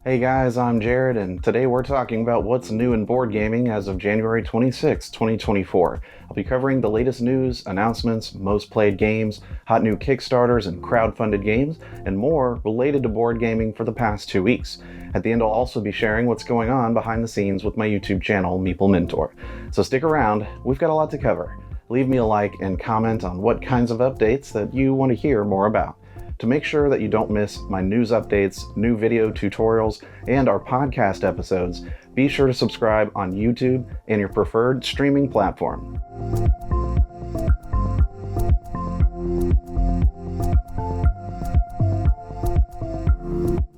Hey guys, I'm Jared, and today we're talking about what's new in board gaming as of January 26, 2024. I'll be covering the latest news, announcements, most played games, hot new Kickstarters and crowdfunded games, and more related to board gaming for the past 2 weeks. At the end, I'll also be sharing what's going on behind the scenes with my YouTube channel, Meeple Mentor. So stick around, we've got a lot to cover. Leave me a like and comment on what kinds of updates that you want to hear more about. To make sure that you don't miss my news updates, new video tutorials, and our podcast episodes, be sure to subscribe on YouTube and your preferred streaming platform.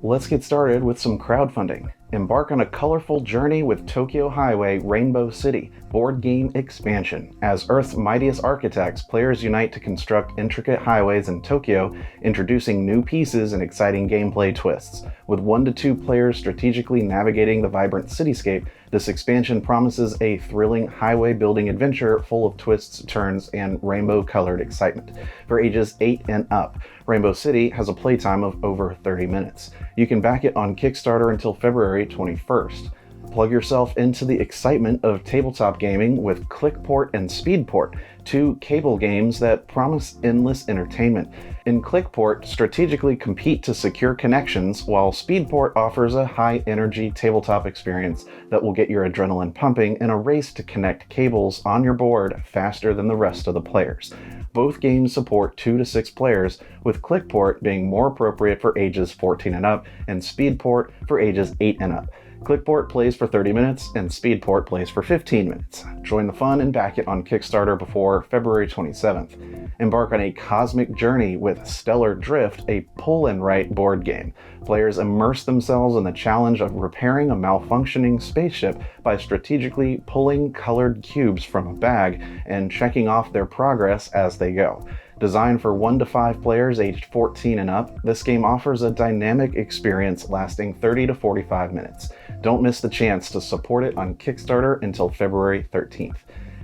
Let's get started with some crowdfunding. Embark on a colorful journey with Tokyo Highway Rainbow City board game expansion. As Earth's mightiest architects, players unite to construct intricate highways in Tokyo, introducing new pieces and exciting gameplay twists. With 1 to 2 players strategically navigating the vibrant cityscape, this expansion promises a thrilling highway building adventure full of twists, turns, and rainbow-colored excitement. For ages 8 and up, Rainbow City has a playtime of over 30 minutes. You can back it on Kickstarter until February 21st. Plug yourself into the excitement of tabletop gaming with ClickPort and SpeedPort, 2 cable games that promise endless entertainment. In ClickPort, strategically compete to secure connections, while SpeedPort offers a high-energy tabletop experience that will get your adrenaline pumping in a race to connect cables on your board faster than the rest of the players. Both games support 2 to 6 players, with ClickPort being more appropriate for ages 14 and up, and SpeedPort for ages 8 and up. ClickPort plays for 30 minutes, and SpeedPort plays for 15 minutes. Join the fun and back it on Kickstarter before February 27th. Embark on a cosmic journey with Stellar Drift, a pull-and-write board game. Players immerse themselves in the challenge of repairing a malfunctioning spaceship by strategically pulling colored cubes from a bag and checking off their progress as they go. Designed for 1 to 5 players aged 14 and up, this game offers a dynamic experience lasting 30 to 45 minutes. Don't miss the chance to support it on Kickstarter until February 13th.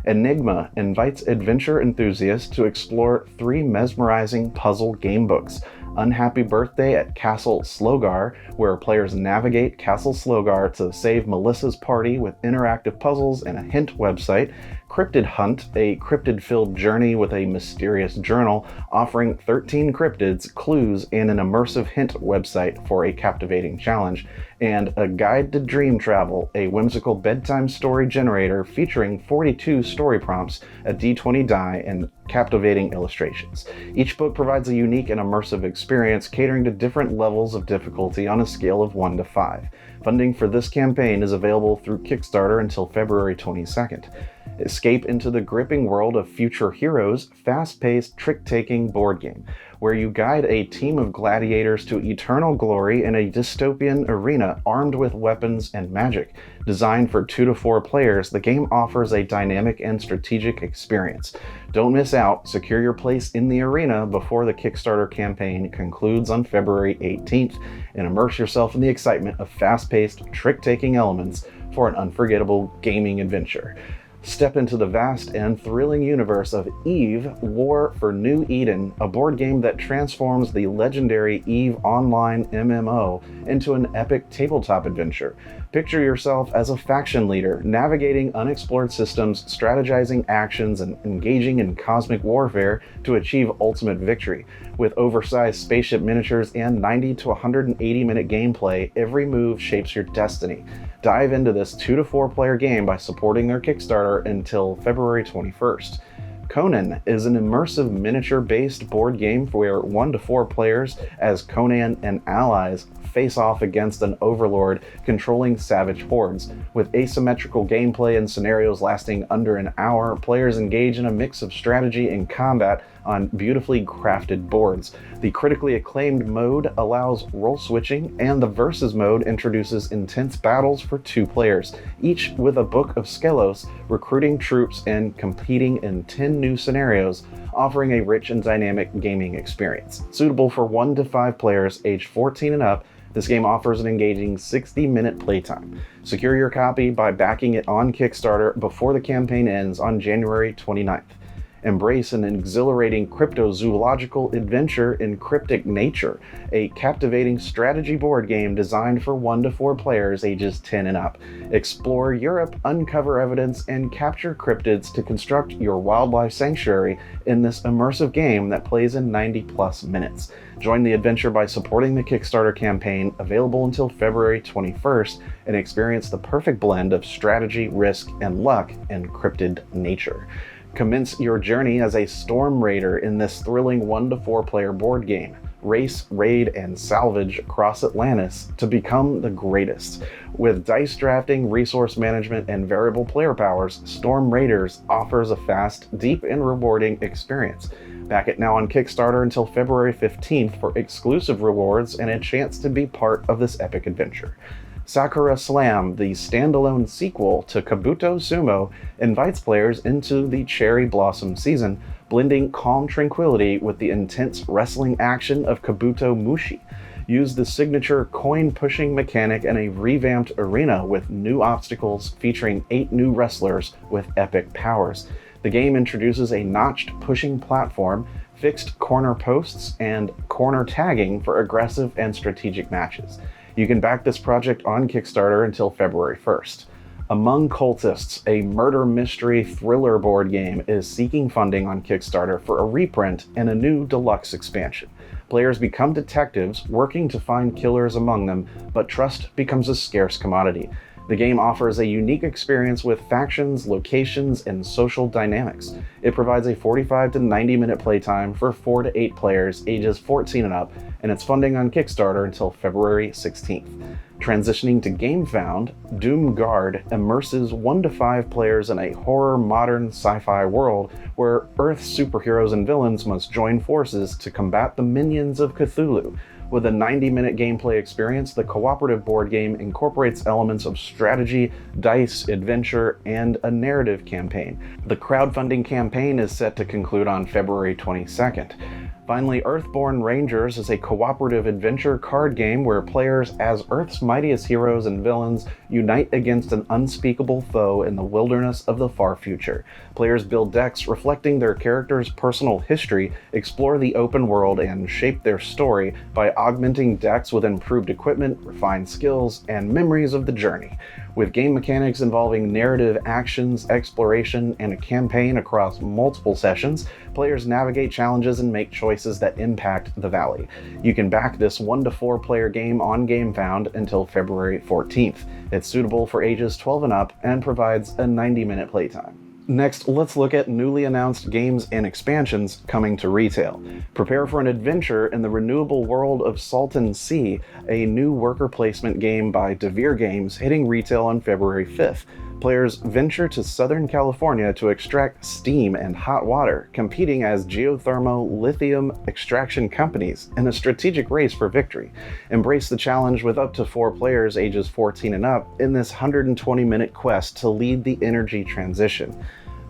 Enigma invites adventure enthusiasts to explore 3 mesmerizing puzzle game books. Unhappy Birthday at Castle Slogar, where players navigate Castle Slogar to save Melissa's party with interactive puzzles and a hint website. Cryptid Hunt, a cryptid-filled journey with a mysterious journal offering 13 cryptids, clues, and an immersive hint website for a captivating challenge. And A Guide to Dream Travel, a whimsical bedtime story generator featuring 42 story prompts, a D20 die, and captivating illustrations. Each book provides a unique and immersive experience catering to different levels of difficulty on a scale of 1 to 5. Funding for this campaign is available through Kickstarter until February 22nd. Escape into the gripping world of Future Heroes, fast-paced, trick-taking board game, where you guide a team of gladiators to eternal glory in a dystopian arena armed with weapons and magic. Designed for 2 to 4 players, the game offers a dynamic and strategic experience. Don't miss out. Secure your place in the arena before the Kickstarter campaign concludes on February 18th, and immerse yourself in the excitement of fast-paced, trick-taking elements for an unforgettable gaming adventure. Step into the vast and thrilling universe of Eve: War for New Eden, a board game that transforms the legendary Eve Online MMO into an epic tabletop adventure. Picture yourself as a faction leader, navigating unexplored systems, strategizing actions, and engaging in cosmic warfare to achieve ultimate victory. With oversized spaceship miniatures and 90 to 180 minute gameplay, every move shapes your destiny. Dive into this 2 to 4 player game by supporting their Kickstarter until February 21st. Conan is an immersive miniature-based board game where 1 to 4 players as Conan and allies face off against an overlord controlling savage hordes. With asymmetrical gameplay and scenarios lasting under an hour, players engage in a mix of strategy and combat on beautifully crafted boards. The critically acclaimed mode allows role switching, and the versus mode introduces intense battles for 2 players, each with a book of Skelos, recruiting troops and competing in 10 new scenarios, offering a rich and dynamic gaming experience. Suitable for 1 to 5 players aged 14 and up, this game offers an engaging 60-minute playtime. Secure your copy by backing it on Kickstarter before the campaign ends on January 29th. Embrace an exhilarating cryptozoological adventure in Cryptic Nature, a captivating strategy board game designed for 1 to 4 players ages 10 and up. Explore Europe, uncover evidence, and capture cryptids to construct your wildlife sanctuary in this immersive game that plays in 90+ minutes. Join the adventure by supporting the Kickstarter campaign, available until February 21st, and experience the perfect blend of strategy, risk, and luck in Cryptid Nature. Commence your journey as a Storm Raider in this thrilling 1 to 4 player board game. Race, raid, and salvage across Atlantis to become the greatest. With dice drafting, resource management, and variable player powers, Storm Raiders offers a fast, deep, and rewarding experience. Back it now on Kickstarter until February 15th for exclusive rewards and a chance to be part of this epic adventure. Sakura Slam, the standalone sequel to Kabuto Sumo, invites players into the cherry blossom season, blending calm tranquility with the intense wrestling action of Kabuto Mushi. Use the signature coin-pushing mechanic in a revamped arena with new obstacles featuring 8 new wrestlers with epic powers. The game introduces a notched pushing platform, fixed corner posts, and corner tagging for aggressive and strategic matches. You can back this project on Kickstarter until February 1st. Among Cultists, a murder mystery thriller board game, is seeking funding on Kickstarter for a reprint and a new deluxe expansion. Players become detectives, working to find killers among them, but trust becomes a scarce commodity. The game offers a unique experience with factions, locations, and social dynamics. It provides a 45 to 90 minute playtime for 4 to 8 players ages 14 and up, and it's funding on Kickstarter until February 16th. Transitioning to GameFound, Doom Guard immerses 1 to 5 players in a horror modern sci-fi world where Earth's superheroes and villains must join forces to combat the minions of Cthulhu. With a 90-minute gameplay experience, the cooperative board game incorporates elements of strategy, dice, adventure, and a narrative campaign. The crowdfunding campaign is set to conclude on February 22nd. Finally, Earthborn Rangers is a cooperative adventure card game where players, as Earth's mightiest heroes and villains, unite against an unspeakable foe in the wilderness of the far future. Players build decks reflecting their characters' personal history, explore the open world, and shape their story by augmenting decks with improved equipment, refined skills, and memories of the journey. With game mechanics involving narrative actions, exploration, and a campaign across multiple sessions, players navigate challenges and make choices that impact the valley. You can back this 1 to 4 player game on GameFound until February 14th. It's suitable for ages 12 and up and provides a 90-minute playtime. Next, let's look at newly announced games and expansions coming to retail. Prepare for an adventure in the renewable world of Salton Sea, a new worker placement game by Devere Games hitting retail on February 5th. Players venture to Southern California to extract steam and hot water, competing as geothermal lithium extraction companies in a strategic race for victory. Embrace the challenge with up to 4 players ages 14 and up in this 120-minute quest to lead the energy transition.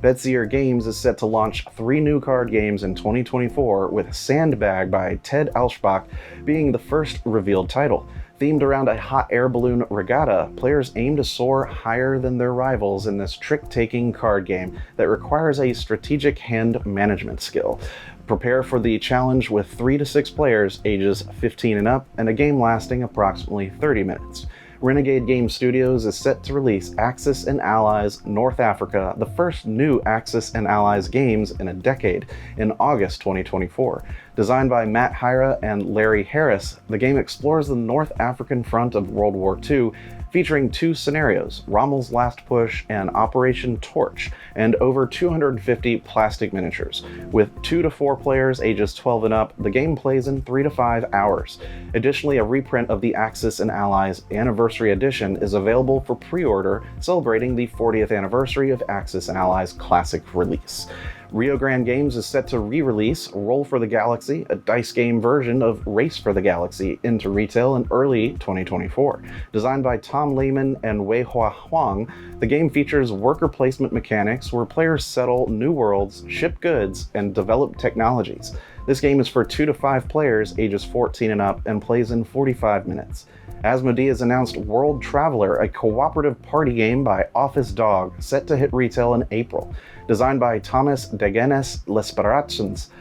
Betsier Games is set to launch 3 new card games in 2024, with Sandbag by Ted Alschbach being the first revealed title. Themed around a hot air balloon regatta, players aim to soar higher than their rivals in this trick-taking card game that requires a strategic hand management skill. Prepare for the challenge with 3 to 6 players ages 15 and up, and a game lasting approximately 30 minutes. Renegade Game Studios is set to release Axis and Allies North Africa, the first new Axis and Allies games in a decade, in August 2024. Designed by Matt Hyra and Larry Harris, the game explores the North African front of World War II, featuring 2 scenarios, Rommel's Last Push and Operation Torch, and over 250 plastic miniatures. With 2 to 4 players ages 12 and up, the game plays in 3 to 5 hours. Additionally, a reprint of the Axis and Allies Anniversary Edition is available for pre-order, celebrating the 40th anniversary of Axis and Allies' classic release. Rio Grande Games is set to re-release Roll for the Galaxy, a dice game version of Race for the Galaxy, into retail in early 2024. Designed by Tom Lehman and Weihua Huang, the game features worker placement mechanics where players settle new worlds, ship goods, and develop technologies. This game is for 2 to 5 players ages 14 and up and plays in 45 minutes. Asmodee has announced World Traveler, a cooperative party game by Office Dog, set to hit retail in April. Designed by Thomas Degenes Lesperations,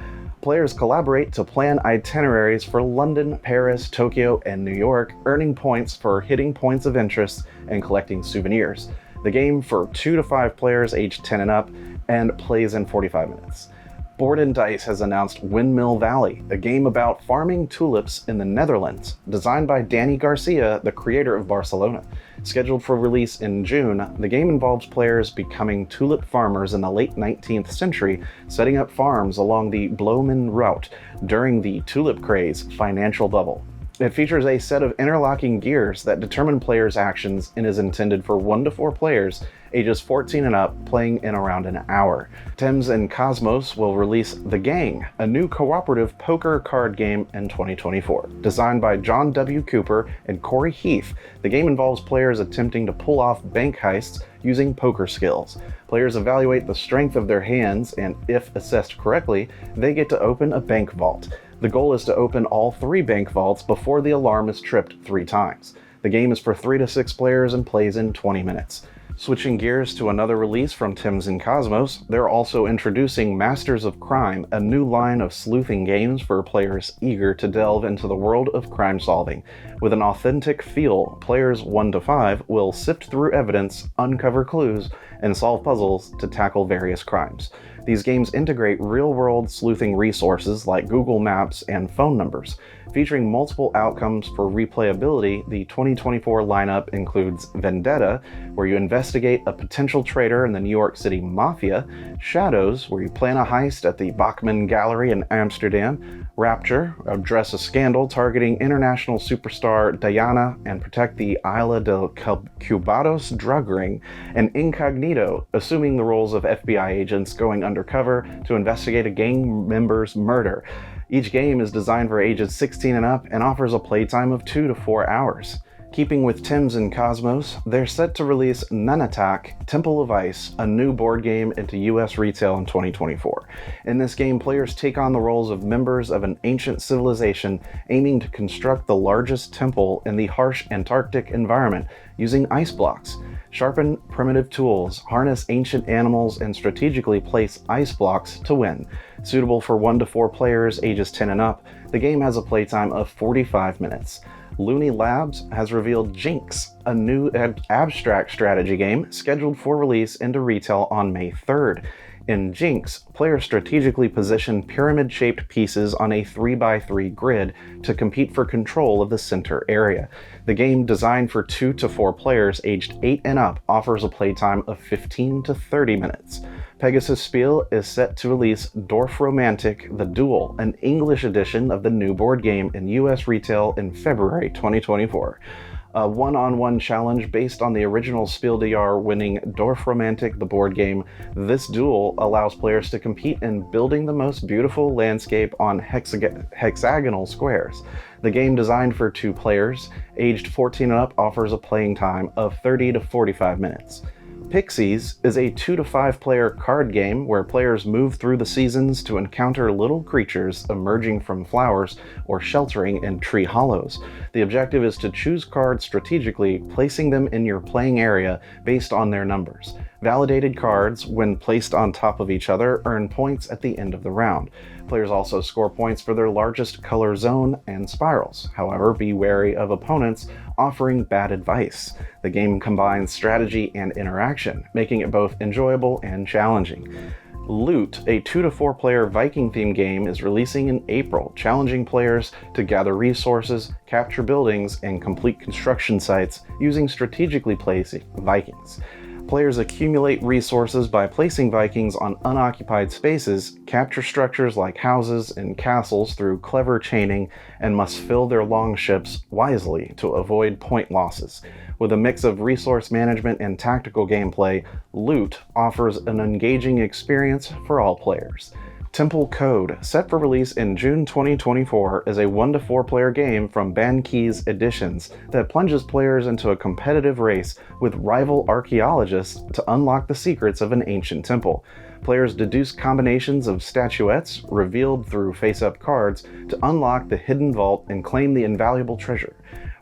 players collaborate to plan itineraries for London, Paris, Tokyo, and New York, earning points for hitting points of interest and collecting souvenirs. The game for 2 to 5 players aged 10 and up, and plays in 45 minutes. Board and Dice has announced Windmill Valley, a game about farming tulips in the Netherlands, designed by Danny Garcia, the creator of Barcelona. Scheduled for release in June, the game involves players becoming tulip farmers in the late 19th century, setting up farms along the Bloemen route during the tulip craze financial bubble. It features a set of interlocking gears that determine players' actions and is intended for 1 to 4 players ages 14 and up, playing in around an hour. Thames and Cosmos will release The Gang, a new cooperative poker card game in 2024. Designed by John W. Cooper and Corey Heath, the game involves players attempting to pull off bank heists using poker skills. Players evaluate the strength of their hands, and if assessed correctly, they get to open a bank vault. The goal is to open all 3 bank vaults before the alarm is tripped 3 times. The game is for 3 to 6 players and plays in 20 minutes. Switching gears to another release from Thames and Cosmos, they're also introducing Masters of Crime, a new line of sleuthing games for players eager to delve into the world of crime solving. With an authentic feel, players 1 to 5 will sift through evidence, uncover clues, and solve puzzles to tackle various crimes. These games integrate real-world sleuthing resources like Google Maps and phone numbers. Featuring multiple outcomes for replayability, the 2024 lineup includes Vendetta, where you investigate a potential traitor in the New York City Mafia, Shadows, where you plan a heist at the Bachman Gallery in Amsterdam, Rapture, address a scandal targeting international superstar Diana and protect the Isla del Cubados drug ring, and Incognito, assuming the roles of FBI agents going undercover to investigate a gang member's murder. Each game is designed for ages 16 and up and offers a playtime of 2 to 4 hours. Keeping with Thames and Cosmos, they're set to release Nunatak, Temple of Ice, a new board game into US retail in 2024. In this game, players take on the roles of members of an ancient civilization aiming to construct the largest temple in the harsh Antarctic environment using ice blocks. Sharpen primitive tools, harness ancient animals, and strategically place ice blocks to win. Suitable for 1 to 4 players ages 10 and up, the game has a playtime of 45 minutes. Looney Labs has revealed Jinx, a new abstract strategy game scheduled for release into retail on May 3rd. In Jinx, players strategically position pyramid-shaped pieces on a 3x3 grid to compete for control of the center area. The game, designed for 2 to 4 players aged 8 and up, offers a playtime of 15 to 30 minutes. Pegasus Spiel is set to release Dorfromantik: The Duel, an English edition of the new board game in US retail in February 2024. A one-on-one challenge based on the original Spiel des Jahres winning Dorfromantik: The board game, this duel allows players to compete in building the most beautiful landscape on hexagonal squares. The game, designed for 2 players, aged 14 and up, offers a playing time of 30 to 45 minutes. Pixies is a 2 to 5 player card game where players move through the seasons to encounter little creatures emerging from flowers or sheltering in tree hollows. The objective is to choose cards strategically, placing them in your playing area based on their numbers. Validated cards, when placed on top of each other, earn points at the end of the round. Players also score points for their largest color zone and spirals. However, be wary of opponents offering bad advice. The game combines strategy and interaction, making it both enjoyable and challenging. Loot, a 2 to 4 player Viking-themed game, is releasing in April, challenging players to gather resources, capture buildings, and complete construction sites using strategically placed Vikings. Players accumulate resources by placing Vikings on unoccupied spaces, capture structures like houses and castles through clever chaining, and must fill their longships wisely to avoid point losses. With a mix of resource management and tactical gameplay, Loot offers an engaging experience for all players. Temple Code, set for release in June 2024, is a 1 to 4 player game from Bankeys Editions that plunges players into a competitive race with rival archaeologists to unlock the secrets of an ancient temple. Players deduce combinations of statuettes revealed through face-up cards to unlock the hidden vault and claim the invaluable treasure.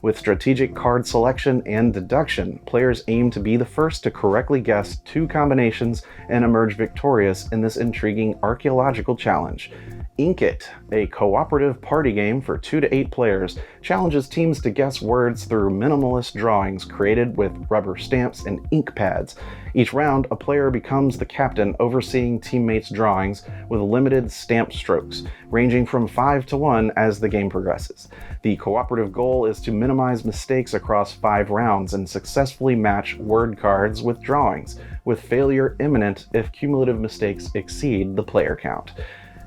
With strategic card selection and deduction, players aim to be the first to correctly guess 2 combinations and emerge victorious in this intriguing archaeological challenge. Ink It, a cooperative party game for 2 to 8 players, challenges teams to guess words through minimalist drawings created with rubber stamps and ink pads. Each round, a player becomes the captain overseeing teammates' drawings with limited stamp strokes, ranging from 5 to 1 as the game progresses. The cooperative goal is to minimize mistakes across 5 rounds and successfully match word cards with drawings, with failure imminent if cumulative mistakes exceed the player count.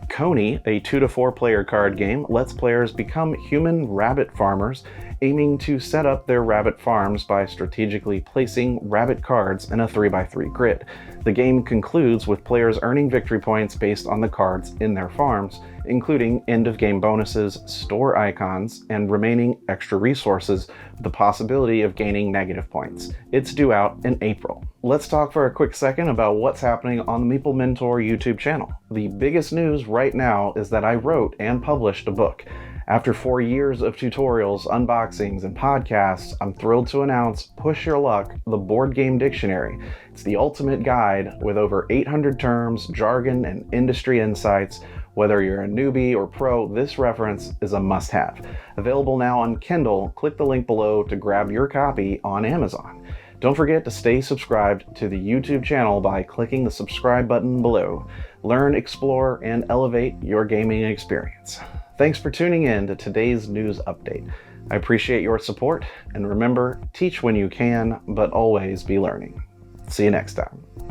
Coney, a 2 to 4 player card game, lets players become human rabbit farmers, aiming to set up their rabbit farms by strategically placing rabbit cards in a 3x3 grid. The game concludes with players earning victory points based on the cards in their farms, including end-of-game bonuses, store icons, and remaining extra resources, with the possibility of gaining negative points. It's due out in April. Let's talk for a quick second about what's happening on the Meeple Mentor YouTube channel. The biggest news right now is that I wrote and published a book. After 4 years of tutorials, unboxings, and podcasts, I'm thrilled to announce Push Your Luck, the Board Game Dictionary. It's the ultimate guide with over 800 terms, jargon, and industry insights. Whether you're a newbie or pro, this reference is a must-have. Available now on Kindle, click the link below to grab your copy on Amazon. Don't forget to stay subscribed to the YouTube channel by clicking the subscribe button below. Learn, explore, and elevate your gaming experience. Thanks for tuning in to today's news update. I appreciate your support, and remember, teach when you can, but always be learning. See you next time.